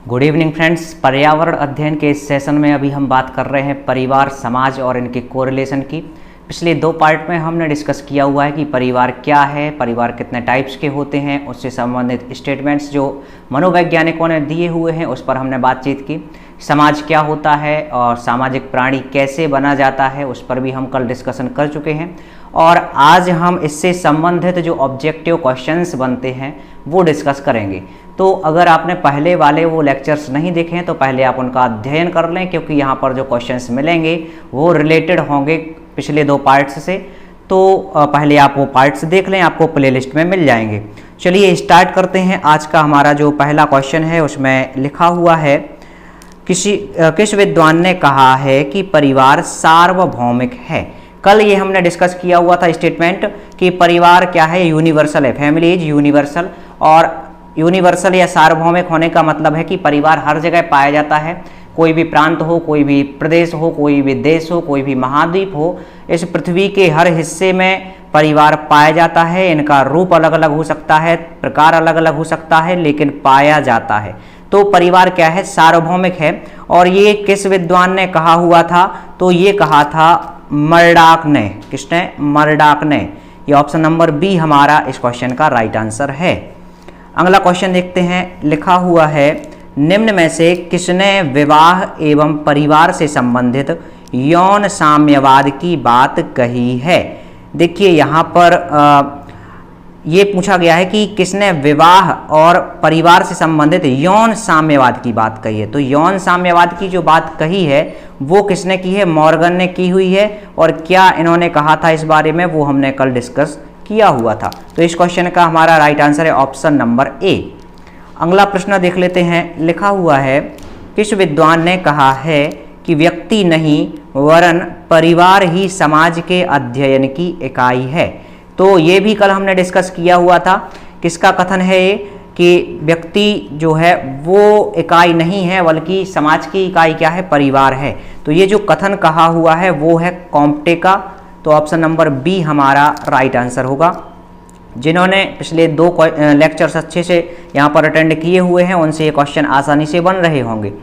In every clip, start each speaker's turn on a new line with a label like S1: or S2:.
S1: Good evening friends. पर्यावरण अध्ययन के इस सेशन में अभी हम बात कर रहे हैं परिवार, समाज और इनके कोरिलेशन की। पिछले दो पार्ट में हमने डिस्कस किया हुआ है कि परिवार क्या है, परिवार कितने टाइप्स के होते हैं, उससे संबंधित स्टेटमेंट्स जो मनोवैज्ञानिकों ने दिए हुए हैं उस पर हमने बातचीत की। समाज क्या होता है और सामाजिक प्राणी कैसे बना जाता है उस पर भी हम कल डिस्कशन कर चुके हैं। और आज हम इससे संबंधित जो ऑब्जेक्टिव क्वेश्चंस बनते हैं वो डिस्कस करेंगे। तो अगर आपने पहले वाले वो लेक्चर्स नहीं देखे हैं तो पहले आप उनका अध्ययन कर लें, क्योंकि यहाँ पर जो क्वेश्चंस मिलेंगे वो रिलेटेड होंगे पिछले दो पार्ट्स से। तो पहले आप वो पार्ट्स देख लें, आपको प्लेलिस्ट में मिल जाएंगे। चलिए स्टार्ट करते हैं। आज का हमारा जो पहला क्वेश्चन है उसमें लिखा हुआ है, किस विद्वान ने कहा है कि परिवार सार्वभौमिक है। कल ये हमने डिस्कस किया हुआ था स्टेटमेंट कि परिवार क्या है, यूनिवर्सल है, फैमिली इज यूनिवर्सल। और यूनिवर्सल या सार्वभौमिक होने का मतलब है कि परिवार हर जगह पाया जाता है। कोई भी प्रांत हो, कोई भी प्रदेश हो, कोई भी देश हो, कोई भी महाद्वीप हो, इस पृथ्वी के हर हिस्से में परिवार पाया जाता है। इनका रूप अलग अलग हो सकता है, प्रकार अलग अलग हो सकता है, लेकिन पाया जाता है। तो परिवार क्या है, सार्वभौमिक है। और ये किस विद्वान ने कहा हुआ था, तो ये कहा था मर्डाक ने। किसने? मर्डाक ने। ये ऑप्शन नंबर बी हमारा इस क्वेश्चन का राइट आंसर है। अगला क्वेश्चन देखते हैं। लिखा हुआ है, निम्न में से किसने विवाह एवं परिवार से संबंधित यौन साम्यवाद की बात कही है। देखिए यहाँ पर ये पूछा गया है कि किसने विवाह और परिवार से संबंधित यौन साम्यवाद की बात कही है। तो यौन साम्यवाद की जो बात कही है वो किसने की है, मॉर्गन ने की हुई है। और क्या इन्होंने कहा था इस बारे में वो हमने कल डिस्कस किया हुआ था। तो इस क्वेश्चन का हमारा राइट आंसर है ऑप्शन नंबर ए। अगला प्रश्न देख लेते हैं। लिखा हुआ है, किस विद्वान ने कहा है कि व्यक्ति नहीं वरन परिवार ही समाज के अध्ययन की इकाई है। तो ये भी कल हमने डिस्कस किया हुआ था। किसका कथन है ये कि व्यक्ति जो है वो इकाई नहीं है बल्कि समाज की इकाई क्या है, परिवार है। तो ये जो कथन कहा हुआ है वो है कॉम्टे का। तो ऑप्शन नंबर बी हमारा राइट आंसर होगा। जिन्होंने पिछले दो लेक्चर्स अच्छे से यहाँ पर अटेंड किए हुए हैं उनसे ये क्वेश्चन आसानी से बन रहे होंगे।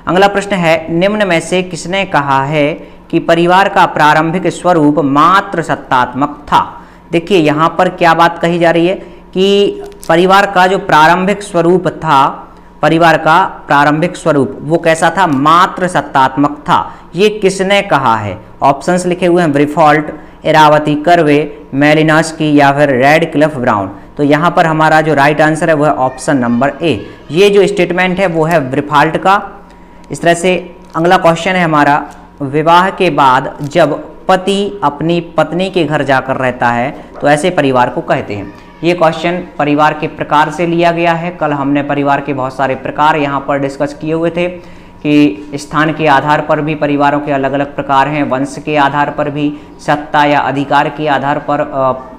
S1: अगला प्रश्न है, निम्न में से किसने कहा है कि परिवार का प्रारंभिक स्वरूप मात्र सत्तात्मक था। देखिए यहाँ पर क्या बात कही जा रही है कि परिवार का जो प्रारंभिक स्वरूप था, परिवार का प्रारंभिक स्वरूप वो कैसा था, मात्र सत्तात्मक था। ये किसने कहा है? ऑप्शंस लिखे हुए हैं, ब्रिफॉल्ट, इरावती कर्वे, मेलिनस्की या फिर रेडक्लिफ ब्राउन। तो यहाँ पर हमारा जो राइट आंसर है वो है ऑप्शन नंबर ए। ये जो स्टेटमेंट है वो है ब्रिफॉल्ट का। इस तरह से अगला क्वेश्चन है हमारा, विवाह के बाद जब पति अपनी पत्नी के घर जाकर रहता है तो ऐसे परिवार को कहते हैं। ये क्वेश्चन परिवार के प्रकार से लिया गया है। कल हमने परिवार के बहुत सारे प्रकार यहाँ पर डिस्कस किए हुए थे कि स्थान के आधार पर भी परिवारों के अलग अलग प्रकार हैं, वंश के आधार पर भी, सत्ता या अधिकार के आधार पर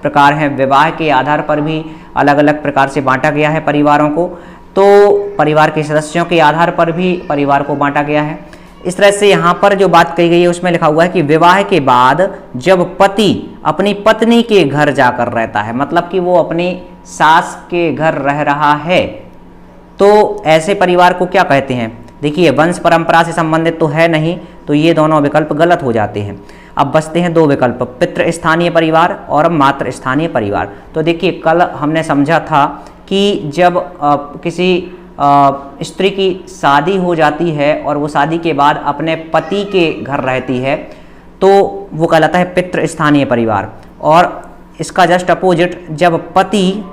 S1: प्रकार हैं, विवाह के आधार पर भी अलग अलग प्रकार से बांटा गया है परिवारों को। तो परिवार के सदस्यों के आधार पर भी परिवार को बांटा गया है। इस तरह से यहाँ पर जो बात कही गई है उसमें लिखा हुआ है कि विवाह के बाद जब पति अपनी पत्नी के घर जाकर रहता है, मतलब कि वो अपनी सास के घर रह रहा है, तो ऐसे परिवार को क्या कहते हैं। देखिए वंश परंपरा से संबंधित तो है नहीं, तो ये दोनों विकल्प गलत हो जाते हैं। अब बचते हैं दो विकल्प, पितृ स्थानीय परिवार और मातृ स्थानीय परिवार। तो देखिए कल हमने समझा था कि जब किसी स्त्री की शादी हो जाती है और वो शादी के बाद अपने पति के घर रहती है तो वो कहलाता है पितृ स्थानीय परिवार। और इसका जस्ट अपोजिट, जब पति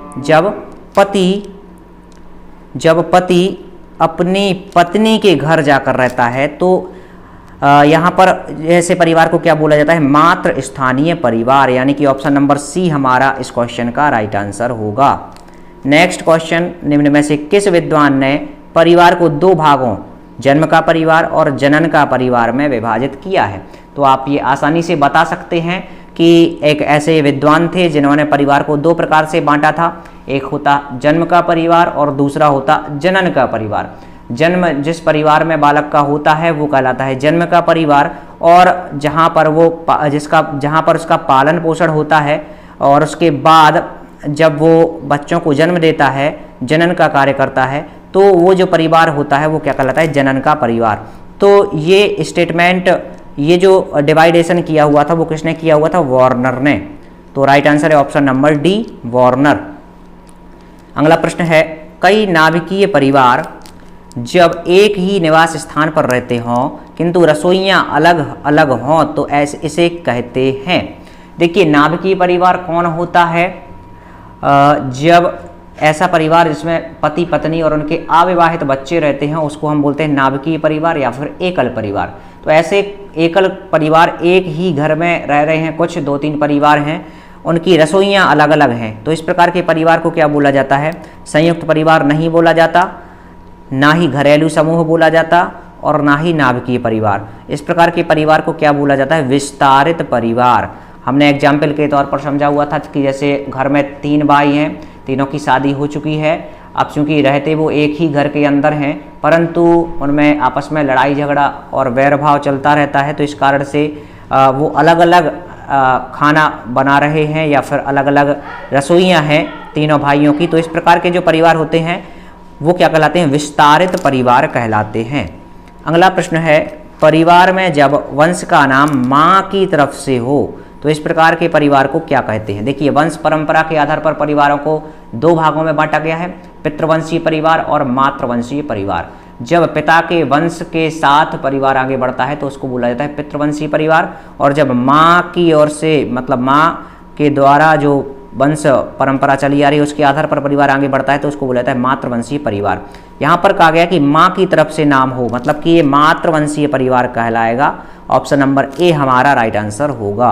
S1: अपनी पत्नी के घर जाकर रहता है तो यहाँ पर ऐसे परिवार को क्या बोला जाता है, मातृ स्थानीय परिवार। यानी कि ऑप्शन नंबर सी हमारा इस क्वेश्चन का राइट आंसर होगा। नेक्स्ट क्वेश्चन, निम्न में से किस विद्वान ने परिवार को दो भागों, जन्म का परिवार और जनन का परिवार में विभाजित किया है। तो आप ये आसानी से बता सकते हैं कि एक ऐसे विद्वान थे जिन्होंने परिवार को दो प्रकार से बांटा था। एक होता जन्म का परिवार और दूसरा होता जनन का परिवार। जन्म जिस परिवार में बालक का होता है वो कहलाता है जन्म का परिवार, और जहाँ पर उसका पालन पोषण होता है और उसके बाद जब वो बच्चों को जन्म देता है, जनन का कार्य करता है, तो वो जो परिवार होता है वो क्या कहलाता है, जनन का परिवार। तो ये स्टेटमेंट, ये जो डिवाइडेशन किया हुआ था वो किसने किया हुआ था, वार्नर ने। तो राइट आंसर है ऑप्शन नंबर डी, वार्नर। अगला प्रश्न है, कई नाभिकीय परिवार जब एक ही निवास स्थान पर रहते हों किंतु रसोइयां अलग अलग हों तो ऐसे इसे कहते हैं। देखिए नाभिकीय परिवार कौन होता है, जब ऐसा परिवार जिसमें पति पत्नी और उनके अविवाहित बच्चे रहते हैं उसको हम बोलते हैं नाभिकीय परिवार या फिर एकल परिवार। तो ऐसे एकल परिवार एक ही घर में रह रहे हैं, कुछ 2-3 परिवार हैं, उनकी रसोइयां अलग अलग हैं, तो इस प्रकार के परिवार को क्या बोला जाता है, संयुक्त परिवार नहीं बोला जाता, ना ही घरेलू समूह बोला जाता और ना ही नाभिकीय परिवार। इस प्रकार के परिवार को क्या बोला जाता है, विस्तारित परिवार। हमने एग्जाम्पल के तौर पर समझा हुआ था कि जैसे घर में 3 भाई हैं, तीनों की शादी हो चुकी है, अब चूंकि रहते वो एक ही घर के अंदर हैं परंतु उनमें आपस में लड़ाई झगड़ा और वैरभाव चलता रहता है, तो इस कारण से वो अलग अलग खाना बना रहे हैं या फिर अलग अलग रसोइयां हैं तीनों भाइयों की। तो इस प्रकार के जो परिवार होते हैं वो क्या कहलाते हैं, विस्तारित परिवार कहलाते हैं। अगला प्रश्न है, परिवार में जब वंश का नाम माँ की तरफ से हो तो इस प्रकार के परिवार को क्या कहते हैं। देखिए वंश परंपरा के आधार पर परिवारों को 2 भागों में बांटा गया है, पितृवंशीय परिवार और मातृवंशीय परिवार। जब पिता के वंश के साथ परिवार आगे बढ़ता है तो उसको बोला जाता है पितृवंशीय परिवार, और जब माँ की ओर से मतलब माँ के द्वारा जो वंश परंपरा चली आ रही है उसके आधार पर परिवार आगे बढ़ता है तो उसको बोला जाता है मातृवंशीय परिवार। यहाँ पर कहा गया कि माँ की तरफ से नाम हो, मतलब कि ये मातृवंशीय परिवार कहलाएगा। ऑप्शन नंबर ए हमारा राइट आंसर होगा।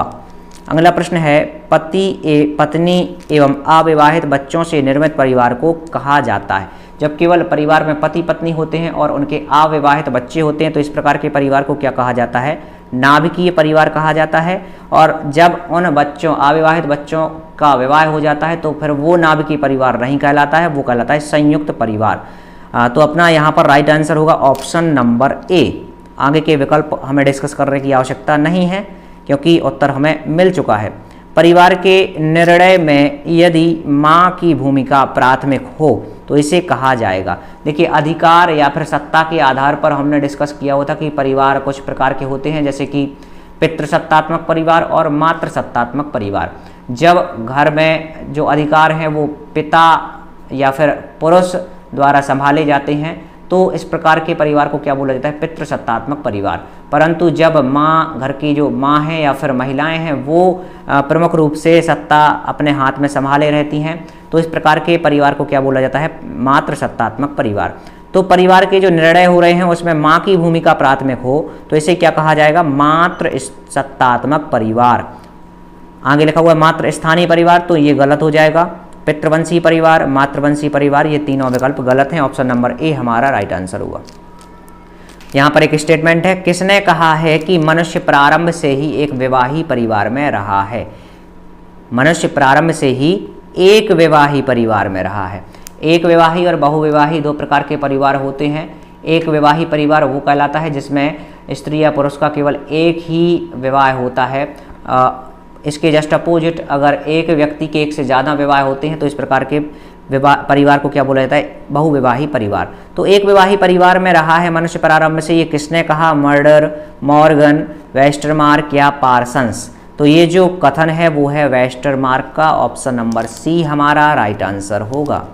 S1: अगला प्रश्न है, पत्नी एवं अविवाहित बच्चों से निर्मित परिवार को कहा जाता है। जब केवल परिवार में पति पत्नी होते हैं और उनके अविवाहित बच्चे होते हैं तो इस प्रकार के परिवार को क्या कहा जाता है, नाभिकीय परिवार कहा जाता है। और जब उन बच्चों अविवाहित बच्चों का विवाह हो जाता है तो फिर वो नाभिकीय परिवार नहीं कहलाता है, वो कहलाता है संयुक्त परिवार। तो अपना यहाँ पर राइट आंसर होगा ऑप्शन नंबर ए। आगे के विकल्प हमें डिस्कस करने की आवश्यकता नहीं है क्योंकि उत्तर हमें मिल चुका है। परिवार के निर्णय में यदि माँ की भूमिका प्राथमिक हो तो इसे कहा जाएगा। देखिए अधिकार या फिर सत्ता के आधार पर हमने डिस्कस किया हुआ था कि परिवार कुछ प्रकार के होते हैं, जैसे कि पितृसत्तात्मक परिवार और मातृसत्तात्मक परिवार। जब घर में जो अधिकार हैं वो पिता या फिर पुरुष द्वारा संभाले जाते हैं तो इस प्रकार के परिवार को क्या बोला जाता है, पितृसत्तात्मक परिवार। परंतु जब माँ, घर की जो माँ है या फिर महिलाएं हैं वो प्रमुख रूप से सत्ता अपने हाथ में संभाले रहती हैं तो इस प्रकार के परिवार को क्या बोला जाता है, मातृसत्तात्मक परिवार। तो परिवार के जो निर्णय हो रहे हैं उसमें माँ की भूमिका प्राथमिक हो तो इसे क्या कहा जाएगा, मातृसत्तात्मक परिवार। आगे लिखा हुआ है मातृ स्थानीय परिवार, तो ये गलत हो जाएगा। पितृवंशीय परिवार, मातृवंशीय परिवार, ये तीनों विकल्प गलत हैं। ऑप्शन नंबर ए हमारा राइट आंसर हुआ। यहाँ पर एक स्टेटमेंट है, किसने कहा है कि मनुष्य प्रारंभ से ही एक विवाही परिवार में रहा है। मनुष्य प्रारंभ से ही एक विवाही परिवार में रहा है। एक विवाही और बहुविवाही 2 प्रकार के परिवार होते हैं। एक विवाही परिवार वो कहलाता है जिसमें स्त्री या पुरुष का केवल एक ही विवाह होता है। इसके जस्ट अपोजिट अगर एक व्यक्ति के एक से ज़्यादा विवाह होते हैं तो इस प्रकार के परिवार को क्या बोला जाता है, बहुविवाही परिवार। तो एक विवाही परिवार में रहा है मनुष्य प्रारंभ से, ये किसने कहा, मर्डर, मॉर्गन, वेस्टरमार्क या पार्सन्स। तो ये जो कथन है वो है वेस्टरमार्क का। ऑप्शन नंबर सी हमारा राइट आंसर होगा।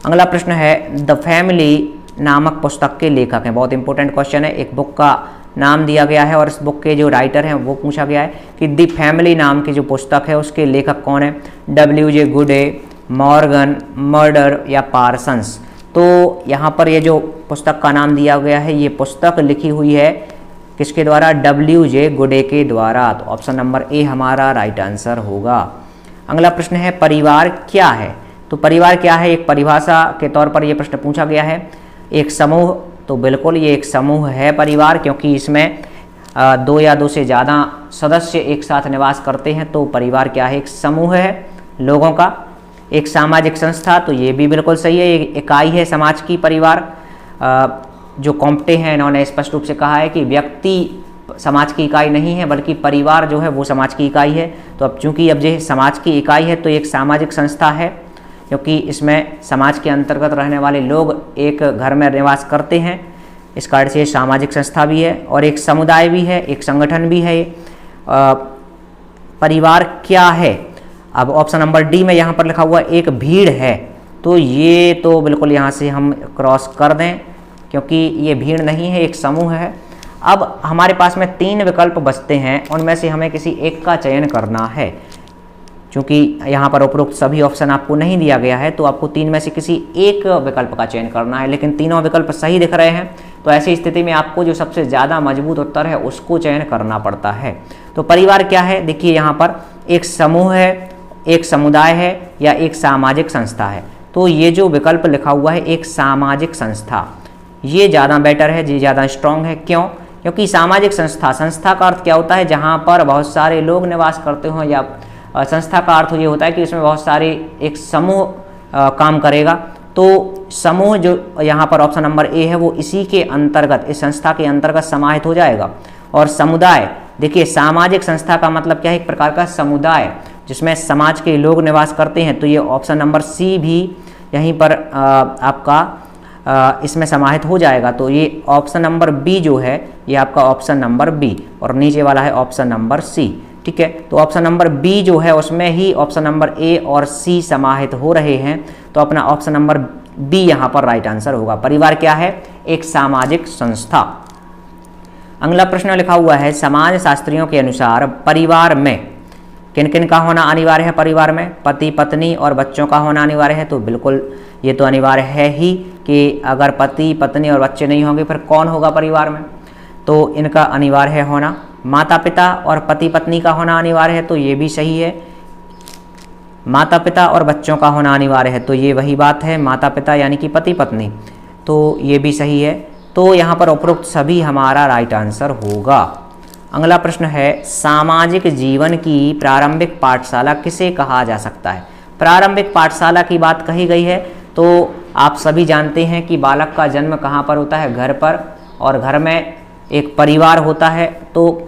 S1: अगला प्रश्न है, द फैमिली नामक पुस्तक के लेखक हैं। बहुत इंपॉर्टेंट क्वेश्चन है। एक बुक का नाम दिया गया है और इस बुक के जो राइटर हैं वो पूछा गया है कि द फैमिली नाम की जो पुस्तक है उसके लेखक कौन है, W.J. गुडे, मॉर्गन, मर्डर या पार्सन्स। तो यहाँ पर ये जो पुस्तक का नाम दिया गया है ये पुस्तक लिखी हुई है किसके द्वारा, W.J. गुडे के द्वारा। तो ऑप्शन नंबर ए हमारा राइट आंसर होगा। अगला प्रश्न है, परिवार क्या है। तो परिवार क्या है, एक परिभाषा के तौर पर यह प्रश्न पूछा गया है। एक समूह, तो बिल्कुल ये एक समूह है परिवार, क्योंकि इसमें 2 या 2 से ज़्यादा सदस्य एक साथ निवास करते हैं। तो परिवार क्या है, एक समूह है लोगों का। एक सामाजिक संस्था, तो ये भी बिल्कुल सही है, एक इकाई है समाज की परिवार। जो कॉम्प्टे हैं इन्होंने स्पष्ट रूप से कहा है कि व्यक्ति समाज की इकाई नहीं है बल्कि परिवार जो है वो समाज की इकाई है। तो अब चूंकि अब ये समाज की इकाई है तो एक सामाजिक संस्था है। क्योंकि इसमें समाज के अंतर्गत रहने वाले लोग एक घर में निवास करते हैं। इस कारण से सामाजिक संस्था भी है और एक समुदाय भी है, एक संगठन भी है। परिवार क्या है? अब ऑप्शन नंबर डी में यहाँ पर लिखा हुआ एक भीड़ है, तो ये तो बिल्कुल यहाँ से हम क्रॉस कर दें, क्योंकि ये भीड़ नहीं है, एक समूह है। अब हमारे पास में 3 विकल्प बचते हैं, उनमें से हमें किसी एक का चयन करना है। क्योंकि यहाँ पर उपरोक्त सभी ऑप्शन आपको नहीं दिया गया है, तो आपको 3 में से किसी एक विकल्प का चयन करना है, लेकिन तीनों विकल्प सही दिख रहे हैं, तो ऐसी स्थिति में आपको जो सबसे ज़्यादा मजबूत उत्तर है उसको चयन करना पड़ता है। तो परिवार क्या है? देखिए यहाँ पर एक समूह है, एक समुदाय है या एक सामाजिक संस्था है। तो ये जो विकल्प लिखा हुआ है एक सामाजिक संस्था, ये ज़्यादा बेटर है, ये ज़्यादा स्ट्रॉन्ग है। क्यों? क्योंकि सामाजिक संस्था, संस्था का अर्थ क्या होता है? जहाँ पर बहुत सारे लोग निवास करते हो, या संस्था का अर्थ ये होता है कि इसमें बहुत सारे एक समूह काम करेगा। तो समूह जो यहाँ पर ऑप्शन नंबर ए है वो इसी के अंतर्गत, इस संस्था के अंतर्गत समाहित हो जाएगा। और समुदाय, देखिए सामाजिक संस्था का मतलब क्या है? एक प्रकार का समुदाय जिसमें समाज के लोग निवास करते हैं, तो ये ऑप्शन नंबर सी भी यहीं पर आपका इसमें समाहित हो जाएगा। तो ये ऑप्शन नंबर बी जो है ये आपका ऑप्शन नंबर बी, और नीचे वाला है ऑप्शन नंबर सी। ठीक है, तो ऑप्शन नंबर बी जो है उसमें ही ऑप्शन नंबर ए और सी समाहित हो रहे हैं, तो अपना ऑप्शन नंबर बी यहाँ पर राइट आंसर होगा। परिवार क्या है? एक सामाजिक संस्था। अगला प्रश्न लिखा हुआ है समाज शास्त्रियों के अनुसार परिवार में किन किन का होना अनिवार्य है? परिवार में पति पत्नी और बच्चों का होना अनिवार्य है। तो बिल्कुल ये तो अनिवार्य है ही कि अगर पति पत्नी और बच्चे नहीं होंगे फिर कौन होगा परिवार में? तो इनका अनिवार्य है होना। माता पिता और पति पत्नी का होना अनिवार्य है, तो ये भी सही है। माता पिता और बच्चों का होना अनिवार्य है, तो ये वही बात है, माता पिता यानी कि पति पत्नी, तो ये भी सही है। तो यहाँ पर उपरोक्त सभी हमारा राइट आंसर होगा। अगला प्रश्न है सामाजिक जीवन की प्रारंभिक पाठशाला किसे कहा जा सकता है? प्रारंभिक पाठशाला की बात कही गई है, तो आप सभी जानते हैं कि बालक का जन्म कहाँ पर होता है? घर पर, और घर में एक परिवार होता है। तो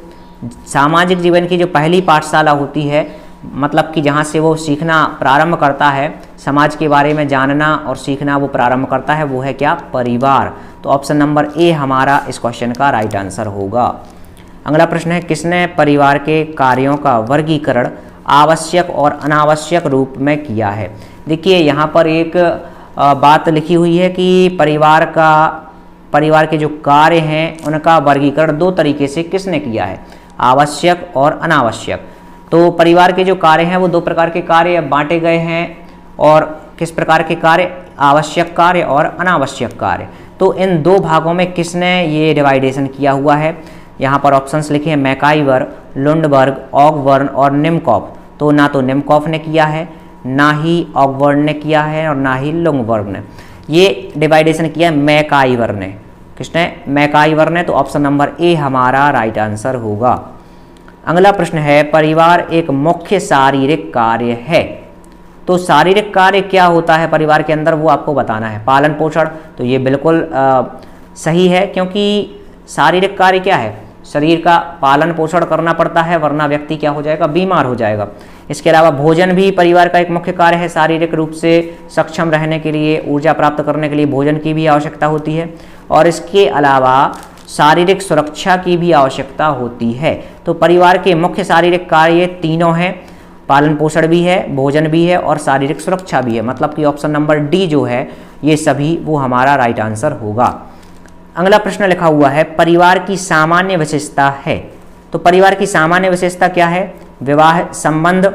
S1: सामाजिक जीवन की जो पहली पाठशाला होती है, मतलब कि जहाँ से वो सीखना प्रारंभ करता है, समाज के बारे में जानना और सीखना वो प्रारंभ करता है, वो है क्या? परिवार। तो ऑप्शन नंबर ए हमारा इस क्वेश्चन का राइट आंसर होगा। अगला प्रश्न है किसने परिवार के कार्यों का वर्गीकरण आवश्यक और अनावश्यक रूप में किया है? देखिए यहाँ पर एक बात लिखी हुई है कि परिवार के जो कार्य हैं उनका वर्गीकरण 2 तरीके से किसने किया है? आवश्यक और अनावश्यक। तो परिवार के जो कार्य हैं वो 2 प्रकार के कार्य बांटे गए हैं। और किस प्रकार के कार्य? आवश्यक कार्य और अनावश्यक कार्य। तो इन 2 भागों में किसने ये डिवाइडेशन किया हुआ है? यहाँ पर ऑप्शंस लिखे हैं मैकाइवर, लुंडबर्ग, ऑगबर्न और निमकॉफ। तो ना तो निमकॉफ ने किया है, ना ही ऑगबर्न ने किया है, और ना ही लुंडबर्ग ने। ये डिवाइडेशन किया है मैकाइवर ने। किसने? मैकाइवर ने। तो ऑप्शन नंबर ए हमारा राइट आंसर होगा। अगला प्रश्न है परिवार एक मुख्य शारीरिक कार्य है। तो शारीरिक कार्य क्या होता है परिवार के अंदर, वो आपको बताना है। पालन पोषण, तो ये बिल्कुल सही है, क्योंकि शारीरिक कार्य क्या है? शरीर का पालन पोषण करना पड़ता है, वरना व्यक्ति क्या हो जाएगा? बीमार हो जाएगा। इसके अलावा भोजन भी परिवार का एक मुख्य कार्य है। शारीरिक रूप से सक्षम रहने के लिए, ऊर्जा प्राप्त करने के लिए भोजन की भी आवश्यकता होती है। और इसके अलावा शारीरिक सुरक्षा की भी आवश्यकता होती है। तो परिवार के मुख्य शारीरिक कार्य तीनों हैं, पालन पोषण भी है, भोजन भी है और शारीरिक सुरक्षा भी है। मतलब कि ऑप्शन नंबर डी जो है ये सभी वो हमारा राइट आंसर होगा। अगला प्रश्न लिखा हुआ है परिवार की सामान्य विशेषता है। तो परिवार की सामान्य विशेषता क्या है? विवाह संबंध।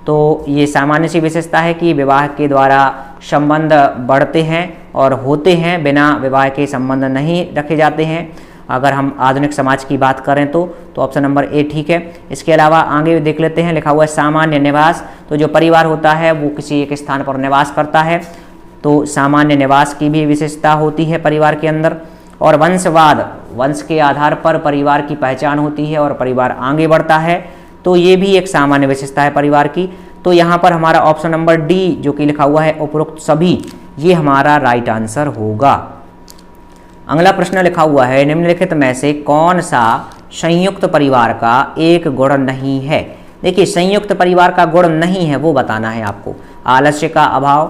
S1: तो ये सामान्य सी विशेषता है कि विवाह के द्वारा संबंध बढ़ते हैं और होते हैं, बिना विवाह के संबंध नहीं रखे जाते हैं। अगर हम आधुनिक समाज की बात करें तो ऑप्शन नंबर ए ठीक है। इसके अलावा आगे देख लेते हैं, लिखा हुआ है सामान्य निवास। तो जो परिवार होता है वो किसी एक स्थान पर निवास करता है, तो सामान्य निवास की भी विशेषता होती है परिवार के अंदर। और वंशवाद, वंश के आधार पर परिवार की पहचान होती है और परिवार आगे बढ़ता है, तो ये भी एक सामान्य विशेषता है परिवार की। तो यहाँ पर हमारा ऑप्शन नंबर डी जो कि लिखा हुआ है उपरोक्त सभी, ये हमारा राइट आंसर होगा। अगला प्रश्न लिखा हुआ है निम्नलिखित में से कौन सा संयुक्त परिवार का एक गुण नहीं है? देखिए संयुक्त परिवार का गुण नहीं है वो बताना है आपको। आलस्य का अभाव,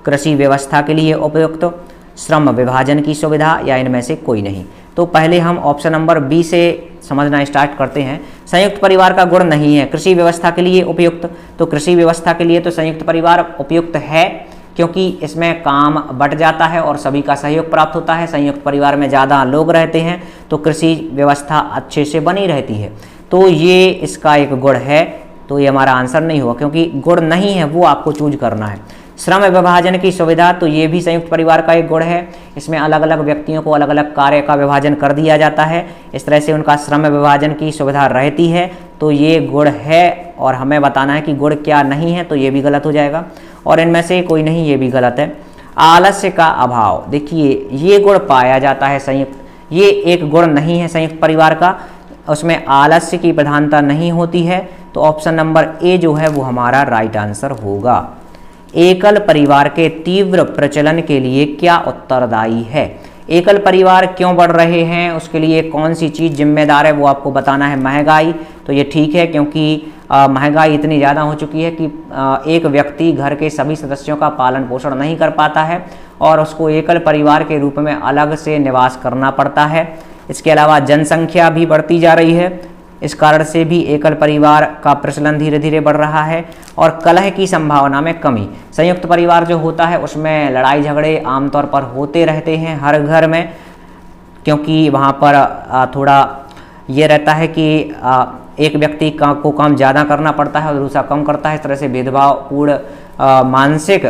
S1: कृषि व्यवस्था के लिए उपयुक्त, श्रम विभाजन की सुविधा, या इनमें से कोई नहीं। तो पहले हम ऑप्शन नंबर बी से समझना स्टार्ट करते हैं। संयुक्त परिवार का गुण नहीं है कृषि व्यवस्था के लिए उपयुक्त। तो कृषि व्यवस्था के लिए तो संयुक्त परिवार उपयुक्त है, क्योंकि इसमें काम बट जाता है और सभी का सहयोग प्राप्त होता है। संयुक्त परिवार में ज़्यादा लोग रहते हैं तो कृषि व्यवस्था अच्छे से बनी रहती है। तो ये इसका एक गुण है, तो ये हमारा आंसर नहीं हुआ, क्योंकि गुण नहीं है वो आपको चूज करना है। श्रम विभाजन की सुविधा, तो ये भी संयुक्त परिवार का एक गुण है। इसमें अलग अलग व्यक्तियों को अलग अलग कार्य का विभाजन कर दिया जाता है, इस तरह से उनका श्रम विभाजन की सुविधा रहती है। तो ये गुण है और हमें बताना है कि गुण क्या नहीं है, तो ये भी गलत हो जाएगा। और इनमें से कोई नहीं, ये भी गलत है। आलस्य का अभाव, देखिए ये गुण पाया जाता है संयुक्त, ये एक गुण नहीं है संयुक्त परिवार का, उसमें आलस्य की प्रधानता नहीं होती है। तो ऑप्शन नंबर ए जो है वो हमारा राइट आंसर होगा। एकल परिवार के तीव्र प्रचलन के लिए क्या उत्तरदायी है? एकल परिवार क्यों बढ़ रहे हैं, उसके लिए कौन सी चीज़ जिम्मेदार है, वो आपको बताना है। महंगाई, तो ये ठीक है, क्योंकि महंगाई इतनी ज़्यादा हो चुकी है कि एक व्यक्ति घर के सभी सदस्यों का पालन पोषण नहीं कर पाता है और उसको एकल परिवार के रूप में अलग से निवास करना पड़ता है। इसके अलावा जनसंख्या भी बढ़ती जा रही है, इस कारण से भी एकल परिवार का प्रचलन धीरे धीरे बढ़ रहा है। और कलह की संभावना में कमी, संयुक्त परिवार जो होता है उसमें लड़ाई झगड़े आमतौर पर होते रहते हैं हर घर में, क्योंकि वहाँ पर थोड़ा ये रहता है कि एक व्यक्ति को काम ज़्यादा करना पड़ता है और दूसरा कम करता है। इस तरह से भेदभावपूर्ण मानसिक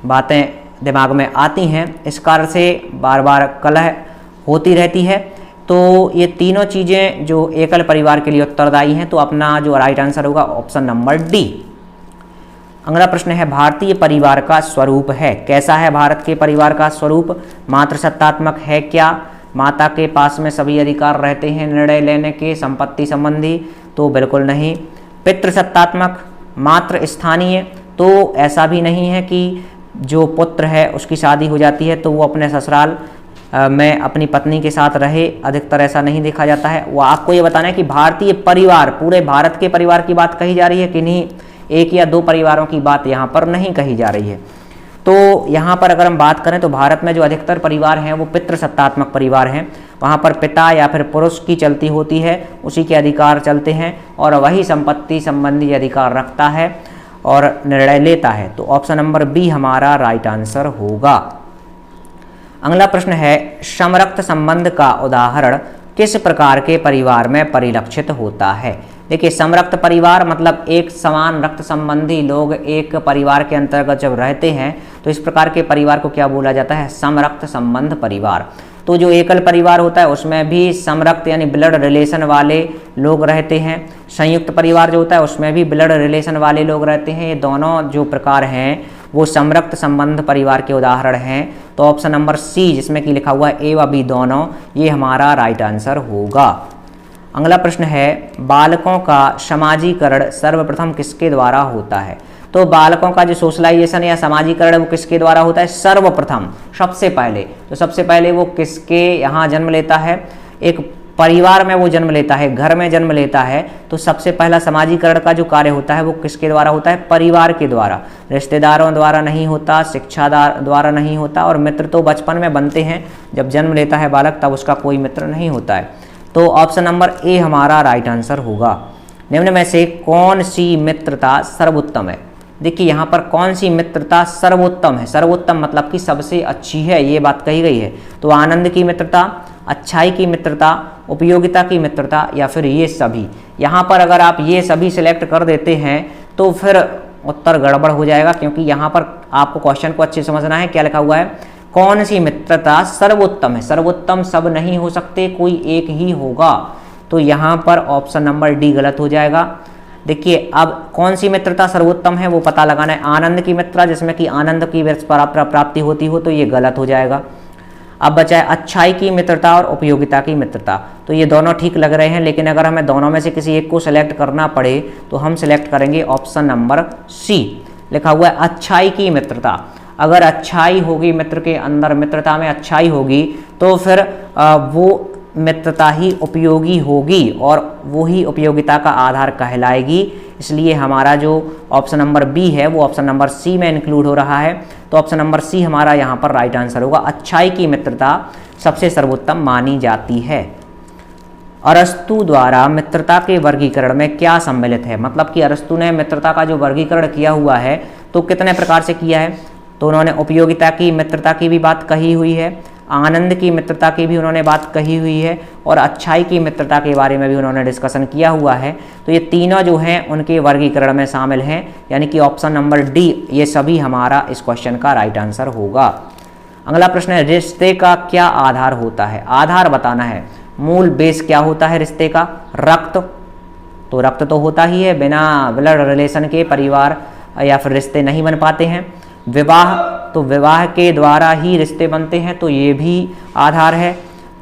S1: बातें दिमाग में आती हैं, इस कारण से बार बार कलह होती रहती है। तो ये तीनों चीज़ें जो एकल परिवार के लिए उत्तरदायी हैं, तो अपना जो राइट आंसर होगा ऑप्शन नंबर डी। अगला प्रश्न है, भारतीय परिवार का स्वरूप है, कैसा है भारत के परिवार का स्वरूप? मातृसत्तात्मक है क्या? माता के पास में सभी अधिकार रहते हैं निर्णय लेने के संपत्ति संबंधी? तो बिल्कुल नहीं। पितृसत्तात्मक, मातृ स्थानीय, तो ऐसा भी नहीं है कि जो पुत्र है उसकी शादी हो जाती है तो वो अपने ससुराल में अपनी पत्नी के साथ रहे, अधिकतर ऐसा नहीं देखा जाता है। वो आपको ये बताना है कि भारतीय परिवार, पूरे भारत के परिवार की बात कही जा रही है कि नहीं, एक या दो परिवारों की बात यहाँ पर नहीं कही जा रही है। तो यहाँ पर अगर हम बात करें तो भारत में जो अधिकतर परिवार हैं वो पितृसत्तात्मक परिवार हैं, वहाँ पर पिता या फिर पुरुष की चलती होती है, उसी के अधिकार चलते हैं और वही संपत्ति संबंधी अधिकार रखता है और निर्णय लेता है। तो ऑप्शन नंबर बी हमारा राइट आंसर होगा। अगला प्रश्न है, समरक्त संबंध का उदाहरण किस प्रकार के परिवार में परिलक्षित होता है? देखिए, समरक्त परिवार मतलब एक समान रक्त संबंधी लोग एक परिवार के अंतर्गत जब रहते हैं तो इस प्रकार के परिवार को क्या बोला जाता है? समरक्त संबंध परिवार। तो जो एकल परिवार होता है उसमें भी समरक्त यानी ब्लड रिलेशन वाले लोग रहते हैं, संयुक्त परिवार जो होता है उसमें भी ब्लड रिलेशन वाले लोग रहते हैं। ये दोनों जो प्रकार हैं वो समरक्त संबंध परिवार के उदाहरण हैं। तो ऑप्शन नंबर सी जिसमें कि लिखा हुआ है ए व बी दोनों, ये हमारा राइट आंसर होगा। अगला प्रश्न है, बालकों का समाजीकरण सर्वप्रथम किसके द्वारा होता है? तो बालकों का जो सोशलाइजेशन या समाजीकरण वो किसके द्वारा होता है? सर्वप्रथम, सबसे पहले। तो सबसे पहले वो किसके यहाँ जन्म लेता है? एक परिवार में वो जन्म लेता है, घर में जन्म लेता है। तो सबसे पहला समाजीकरण का जो कार्य होता है वो किसके द्वारा होता है? परिवार के द्वारा, रिश्तेदारों द्वारा नहीं होता, शिक्षा द्वारा नहीं होता। और मित्र तो बचपन में बनते हैं, जब जन्म लेता है बालक तब उसका कोई मित्र नहीं होता है। तो ऑप्शन नंबर ए हमारा राइट आंसर होगा। निम्न में से कौन सी मित्रता सर्वोत्तम है? देखिए, यहाँ पर कौन सी मित्रता सर्वोत्तम है? सर्वोत्तम मतलब कि सबसे अच्छी है, ये बात कही गई है। तो आनंद की मित्रता, अच्छाई की मित्रता, उपयोगिता की मित्रता, या फिर ये सभी। यहाँ पर अगर आप ये सभी सिलेक्ट कर देते हैं तो फिर उत्तर गड़बड़ हो जाएगा, क्योंकि यहाँ पर आपको क्वेश्चन को अच्छे समझना है। क्या लिखा हुआ है? कौन सी मित्रता सर्वोत्तम है? सर्वोत्तम सब नहीं हो सकते, कोई एक ही होगा। तो यहाँ पर ऑप्शन नंबर डी गलत हो जाएगा। देखिए, अब कौन सी मित्रता सर्वोत्तम है वो पता लगाना है। आनंद की मित्रता, जिसमें कि आनंद की प्राप्ति होती हो, तो ये गलत हो जाएगा। अब बचा है अच्छाई की मित्रता और उपयोगिता की मित्रता। तो ये दोनों ठीक लग रहे हैं, लेकिन अगर हमें दोनों में से किसी एक को सिलेक्ट करना पड़े तो हम सिलेक्ट करेंगे ऑप्शन नंबर सी। लिखा हुआ है अच्छाई की मित्रता। अगर अच्छाई होगी मित्र के अंदर, मित्रता में अच्छाई होगी, तो फिर वो मित्रता ही उपयोगी होगी और वो ही उपयोगिता का आधार कहलाएगी। इसलिए हमारा जो ऑप्शन नंबर बी है वो ऑप्शन नंबर सी में इंक्लूड हो रहा है। तो ऑप्शन नंबर सी हमारा यहाँ पर राइट आंसर होगा। अच्छाई की मित्रता सबसे सर्वोत्तम मानी जाती है। अरस्तु द्वारा मित्रता के वर्गीकरण में क्या सम्मिलित है? मतलब कि अरस्तु ने मित्रता का जो वर्गीकरण किया हुआ है तो कितने प्रकार से किया है? तो उन्होंने उपयोगिता की मित्रता की भी बात कही हुई है, आनंद की मित्रता की भी उन्होंने बात कही हुई है और अच्छाई की मित्रता के बारे में भी उन्होंने डिस्कशन किया हुआ है। तो ये तीनों जो हैं उनके वर्गीकरण में शामिल हैं, यानी कि ऑप्शन नंबर डी ये सभी हमारा इस क्वेश्चन का राइट आंसर होगा। अगला प्रश्न है, रिश्ते का क्या आधार होता है? आधार बताना है। मूल बेस क्या होता है रिश्ते का? रक्त। तो रक्त तो होता ही है, बिना ब्लड रिलेशन के परिवार या फिर रिश्ते नहीं बन पाते हैं। विवाह, तो विवाह के द्वारा ही रिश्ते बनते हैं, तो ये भी आधार है।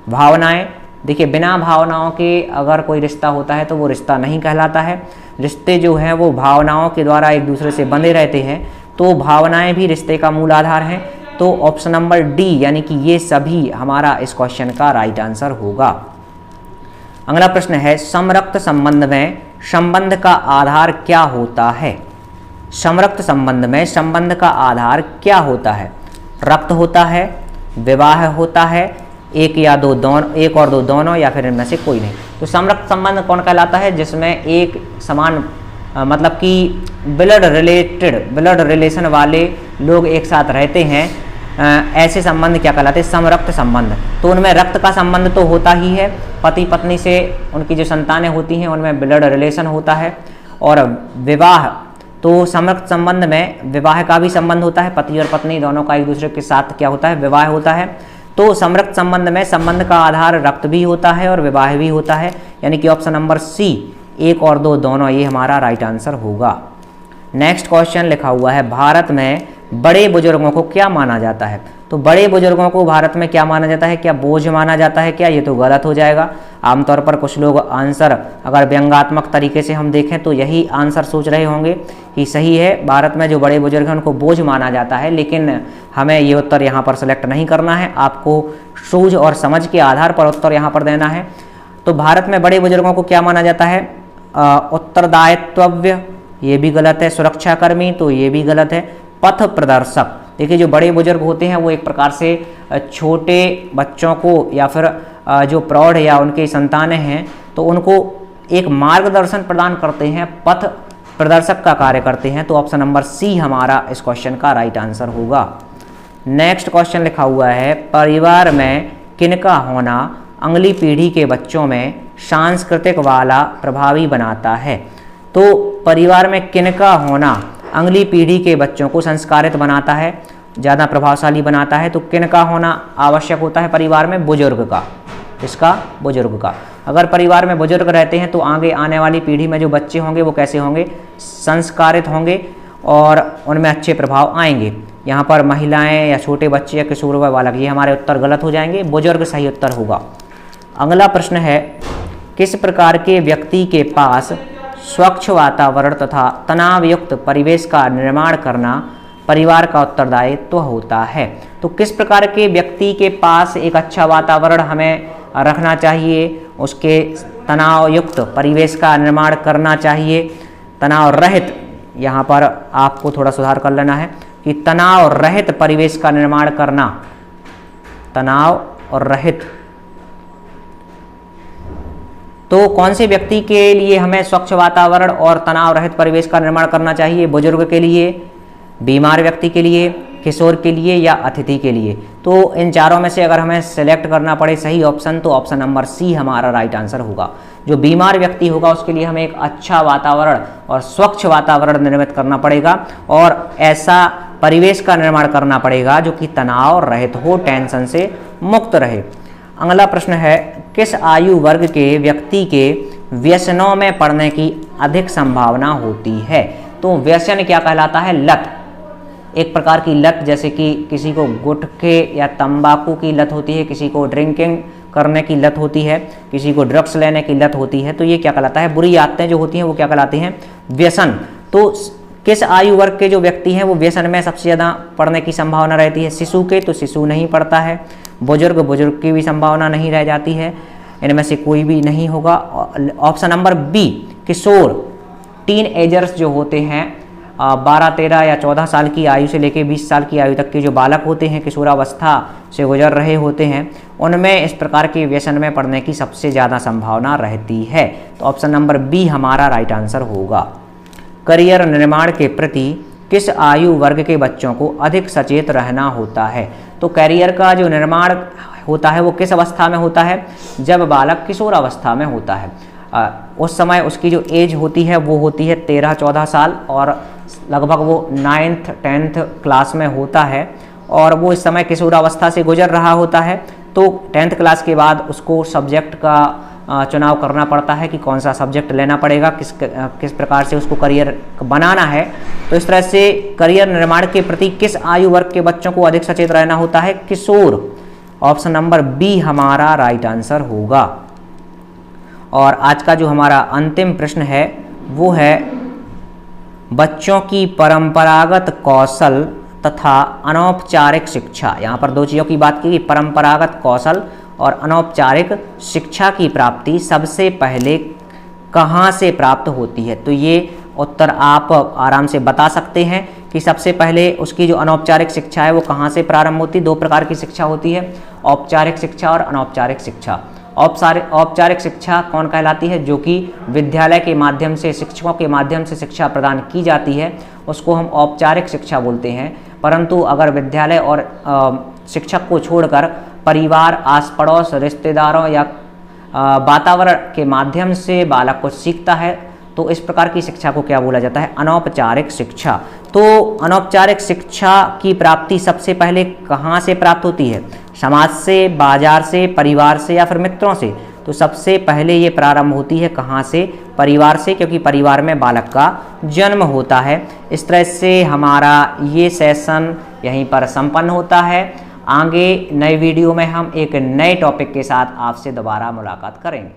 S1: भावनाएं, देखिए बिना भावनाओं के अगर कोई रिश्ता होता है तो वो रिश्ता नहीं कहलाता है। रिश्ते जो हैं वो भावनाओं के द्वारा एक दूसरे से बंधे रहते हैं, तो भावनाएं भी रिश्ते का मूल आधार हैं। तो ऑप्शन नंबर डी यानी कि ये सभी हमारा इस क्वेश्चन का राइट आंसर होगा। अगला प्रश्न है, समरक्त संबंध में संबंध का आधार क्या होता है? समरक्त संबंध में संबंध का आधार क्या होता है? रक्त होता है, विवाह होता है, एक या दो दोनों, एक और दो दोनों, या फिर इनमें से कोई नहीं। तो समरक्त संबंध कौन कहलाता है? जिसमें एक समान मतलब कि ब्लड रिलेशन वाले लोग एक साथ रहते हैं, ऐसे संबंध क्या कहलाते हैं? समरक्त संबंध। तो उनमें रक्त का संबंध तो होता ही है, पति पत्नी से उनकी जो संतानें होती हैं उनमें ब्लड रिलेशन होता है। और विवाह, तो समरक्त संबंध में विवाह का भी संबंध होता है, पति और पत्नी दोनों का एक दूसरे के साथ क्या होता है? विवाह होता है। तो समरक्त संबंध में संबंध का आधार रक्त भी होता है और विवाह भी होता है, यानी कि ऑप्शन नंबर सी एक और दो दोनों ये हमारा राइट आंसर होगा। नेक्स्ट क्वेश्चन लिखा हुआ है, भारत में बड़े बुजुर्गों को क्या माना जाता है? तो बड़े बुजुर्गों को भारत में क्या माना जाता है? क्या बोझ माना जाता है क्या? ये तो गलत हो जाएगा। आमतौर पर कुछ लोग आंसर अगर व्यंग्यात्मक तरीके से हम देखें तो यही आंसर सोच रहे होंगे कि सही है, भारत में जो बड़े बुजुर्ग हैं उनको बोझ माना जाता है, लेकिन हमें ये उत्तर यहाँ पर सेलेक्ट नहीं करना है। आपको सूझ और समझ के आधार पर उत्तर यहाँ पर देना है। तो भारत में बड़े बुजुर्गों को क्या माना जाता है? उत्तरदायित्वव्य, ये भी गलत है। सुरक्षाकर्मी, तो ये भी गलत है। पथ प्रदर्शक, देखिए जो बड़े बुजुर्ग होते हैं वो एक प्रकार से छोटे बच्चों को या फिर जो प्रौढ़ या उनके संतानें हैं तो उनको एक मार्गदर्शन प्रदान करते हैं, पथ प्रदर्शक का कार्य करते हैं। तो ऑप्शन नंबर सी हमारा इस क्वेश्चन का राइट आंसर होगा। नेक्स्ट क्वेश्चन लिखा हुआ है, परिवार में किनका होना अगली पीढ़ी के बच्चों में सांस्कृतिक वाला प्रभावी बनाता है? तो परिवार में किनका होना अगली पीढ़ी के बच्चों को संस्कारित बनाता है, ज़्यादा प्रभावशाली बनाता है? तो किनका होना आवश्यक होता है परिवार में? बुजुर्ग का। इसका बुजुर्ग का। अगर परिवार में बुजुर्ग रहते हैं तो आगे आने वाली पीढ़ी में जो बच्चे होंगे वो कैसे होंगे? संस्कारित होंगे और उनमें अच्छे प्रभाव आएंगे। यहाँ पर महिलाएं या छोटे बच्चे या किशोर बालक, ये हमारे उत्तर गलत हो जाएंगे, बुजुर्ग सही उत्तर होगा। अगला प्रश्न है, किस प्रकार के व्यक्ति के पास स्वच्छ वातावरण तथा तनावयुक्त परिवेश का निर्माण करना परिवार का उत्तरदायित्व होता है? तो किस प्रकार के व्यक्ति के पास एक अच्छा वातावरण हमें रखना चाहिए, उसके तनावयुक्त परिवेश का निर्माण करना चाहिए, तनाव रहित, यहाँ पर आपको थोड़ा सुधार कर लेना है कि तनाव रहित परिवेश का निर्माण करना, तनाव और रहित। तो कौन से व्यक्ति के लिए हमें स्वच्छ वातावरण और तनाव रहित परिवेश का निर्माण करना चाहिए? बुजुर्ग के लिए, बीमार व्यक्ति के लिए, किशोर के लिए या अतिथि के लिए? तो इन चारों में से अगर हमें सेलेक्ट करना पड़े सही ऑप्शन तो ऑप्शन नंबर सी हमारा राइट आंसर होगा। जो बीमार व्यक्ति होगा उसके लिए हमें एक अच्छा वातावरण और स्वच्छ वातावरण निर्मित करना पड़ेगा और ऐसा परिवेश का निर्माण करना पड़ेगा जो कि तनाव रहित हो, टेंशन से मुक्त रहे। अगला प्रश्न है, किस आयु वर्ग के व्यक्ति के व्यसनों में पड़ने की अधिक संभावना होती है? तो व्यसन क्या कहलाता है? लत, एक प्रकार की लत, जैसे कि किसी को गुटखे या तंबाकू की लत होती है, किसी को ड्रिंकिंग करने की लत होती है, किसी को ड्रग्स लेने की लत होती है। तो ये क्या कहलाता है? बुरी आदतें जो होती हैं वो क्या कहलाती हैं? व्यसन। तो किस आयु वर्ग के जो व्यक्ति हैं वो व्यसन में सबसे ज़्यादा पड़ने की संभावना रहती है? शिशु के, तो शिशु नहीं पड़ता है। बुजुर्ग की भी संभावना नहीं रह जाती है। इनमें से कोई भी नहीं होगा। ऑप्शन नंबर बी किशोर, टीन एजर्स जो होते हैं 12, 13 या 14 साल की आयु से लेकर 20 साल की आयु तक के जो बालक होते हैं, किशोरावस्था से गुजर रहे होते हैं, उनमें इस प्रकार के व्यसन में पड़ने की सबसे ज़्यादा संभावना रहती है। तो ऑप्शन नंबर बी हमारा राइट आंसर होगा। करियर निर्माण के प्रति किस आयु वर्ग के बच्चों को अधिक सचेत रहना होता है? तो करियर का जो निर्माण होता है वो किस अवस्था में होता है? जब बालक किशोरावस्था में होता है। उस समय उसकी जो एज होती है वो होती है 13-14 साल और लगभग वो 9th 10th क्लास में होता है और वो इस समय किशोरावस्था से गुजर रहा होता है। तो 10th क्लास के बाद उसको सब्जेक्ट का चुनाव करना पड़ता है कि कौन सा सब्जेक्ट लेना पड़ेगा, किस प्रकार से उसको करियर बनाना है। तो इस तरह से करियर निर्माण के प्रति किस आयु वर्ग के बच्चों को अधिक सचेत रहना होता है? किशोर। ऑप्शन नंबर बी हमारा राइट आंसर होगा। और आज का जो हमारा अंतिम प्रश्न है वो है बच्चों की परंपरागत कौशल तथा अनौपचारिक शिक्षा। यहाँ पर दो चीज़ों की बात की, परंपरागत कौशल और अनौपचारिक शिक्षा की प्राप्ति सबसे पहले कहाँ से प्राप्त होती है? तो ये उत्तर आप आराम से बता सकते हैं कि सबसे पहले उसकी जो अनौपचारिक शिक्षा है वो कहाँ से प्रारंभ होती है। दो प्रकार की शिक्षा होती है, औपचारिक शिक्षा और अनौपचारिक शिक्षा। औपचारिक शिक्षा कौन कहलाती है? जो कि विद्यालय के माध्यम से, शिक्षकों के माध्यम से शिक्षा प्रदान की जाती है, उसको हम औपचारिक शिक्षा बोलते हैं। परंतु अगर विद्यालय और शिक्षक को छोड़कर परिवार, आस पड़ोस, रिश्तेदारों या वातावरण के माध्यम से बालक कुछ सीखता है तो इस प्रकार की शिक्षा को क्या बोला जाता है? अनौपचारिक शिक्षा। तो अनौपचारिक शिक्षा की प्राप्ति सबसे पहले कहाँ से प्राप्त होती है? समाज से, बाजार से, परिवार से या फिर मित्रों से? तो सबसे पहले ये प्रारंभ होती है कहाँ से? परिवार से, क्योंकि परिवार में बालक का जन्म होता है। इस तरह से हमारा ये सेशन यहीं पर संपन्न होता है। आगे नए वीडियो में हम एक नए टॉपिक के साथ आपसे दोबारा मुलाकात करेंगे।